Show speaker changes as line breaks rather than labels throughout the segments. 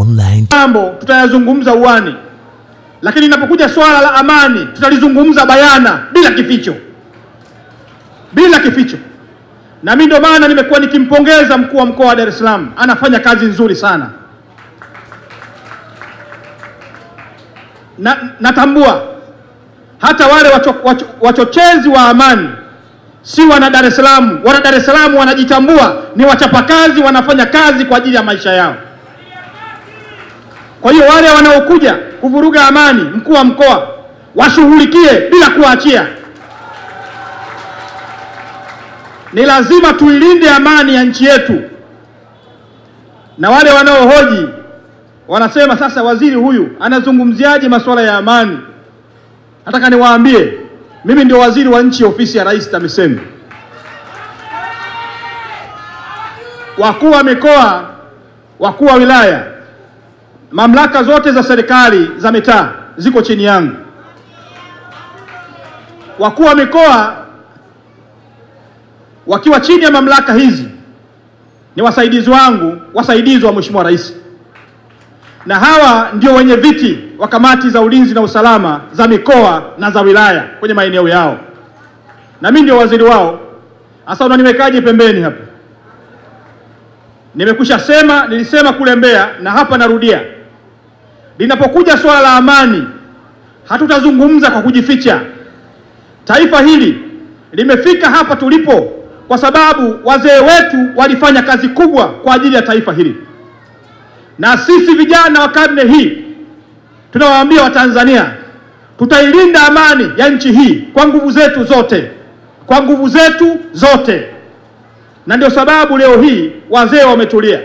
Online.
Mambo tutayazungumza uwani, lakini inapokuja swala la amani tutalizungumza bayana, bila kificho, bila kificho. Na mimi ndio maana nimekuwa nikimpongeza mkuu wa mkoa wa Dar es Salaam, anafanya kazi nzuri sana. Natambua hata wale wachochezi wa amani si wana Dar es Salaam. Wana Dar es Salaam wanajitambua, ni wachapakazi, wanafanya kazi kwa ajili ya maisha yao. Kwa hiyo wale wanaokuja kuvuruga amani, mkuu wa mkoa washughulikie bila kuachia. Ni lazima tuilinde amani ya nchi yetu. Na wale wanaohoji wanasema sasa waziri huyu anazungumziaje masuala ya amani? Nataka niwaambie, mimi ndio waziri wa nchi ofisi ya Rais TAMISEMI. Wakuu wa mikoa, wakuu wa wilaya, mamlaka zote za serikali za mitaa ziko chini yangu. Wakuu wa mikoa wakiwa chini ya mamlaka hizi ni wasaidizi wangu, wasaidizi wa Mheshimiwa Rais. Na hawa ndio wenye viti wa kamati za ulinzi na usalama za mikoa na za wilaya kwenye maeneo yao. Na mimi ndio waziri wao. Sasa unaniwekaje pembeni hapa? Nimekusha sema, nilisema kule Mbeya na hapa narudia. Linapokuja swala la amani, hatutazungumza kwa kujificha. Taifa hili limefika hapa tulipo kwa sababu wazee wetu walifanya kazi kubwa kwa ajili ya taifa hili. Na sisi vijana wa karne hii tunawaambia Watanzania, tutailinda amani ya nchi hii kwa nguvu zetu zote, kwa nguvu zetu zote. Na ndio sababu leo hii wazee wametulia.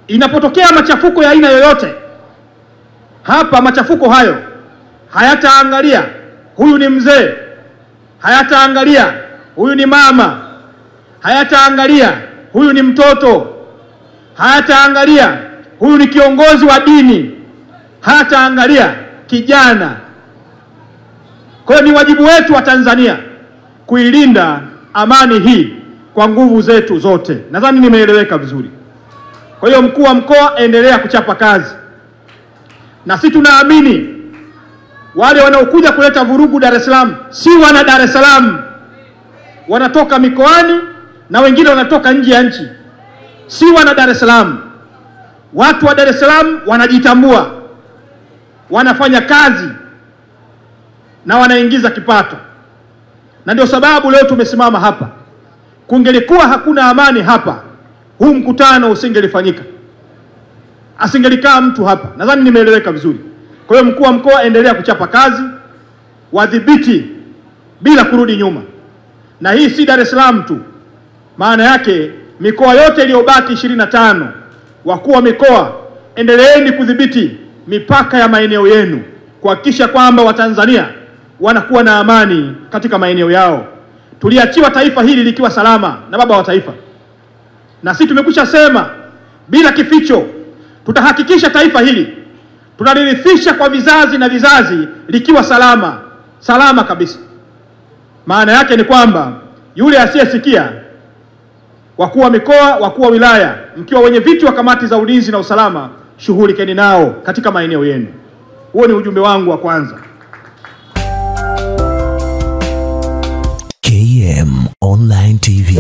Inapotokea machafuko ya aina yoyote hapa, machafuko hayo hayataangalia huyu ni mzee, hayataangalia huyu ni mama, hayataangalia huyu ni mtoto, hayataangalia huyu ni kiongozi wa dini, hayataangalia kijana. Kwa hiyo ni wajibu wetu wa Tanzania kuilinda amani hii kwa nguvu zetu zote. Nadhani nimeeleweka vizuri. Kwa hiyo mkuu wa mkoa, endelea kuchapa kazi. Na sisi tunaamini wale wanaokuja kuleta vurugu Dar es Salaam si wana Dar es Salaam, wanatoka mikoani na wengine wanatoka nje ya nchi. Si wana Dar es Salaam. Watu wa Dar es Salaam wanajitambua, wanafanya kazi na wanaingiza kipato. Na ndio sababu leo tumesimama hapa. Kungelikuwa hakuna amani hapa, huu mkutano usingelifanyika, asingelikaa mtu hapa. Nadhani nimeeleweka vizuri. Kwa hiyo mkuu wa mkoa, endelea kuchapa kazi, wadhibiti bila kurudi nyuma. Na hii si Dar es Salaam tu, maana yake mikoa yote iliyobaki 25, wakuu wa mikoa, endeleeni kudhibiti mipaka ya maeneo yenu, kuhakikisha kwamba Watanzania wanakuwa na amani katika maeneo yao. Tuliachiwa taifa hili likiwa salama na baba wa taifa, na sisi tumekwisha sema bila kificho, tutahakikisha taifa hili tunalirithisha kwa vizazi na vizazi likiwa salama, salama kabisa. Maana yake ni kwamba yule asiyesikia, wakuu wa mikoa, wakuu wa wilaya, mkiwa wenye viti wa kamati za ulinzi na usalama, shughulikeni nao katika maeneo yenu. Huo ni ujumbe wangu wa kwanza.
KM Online TV.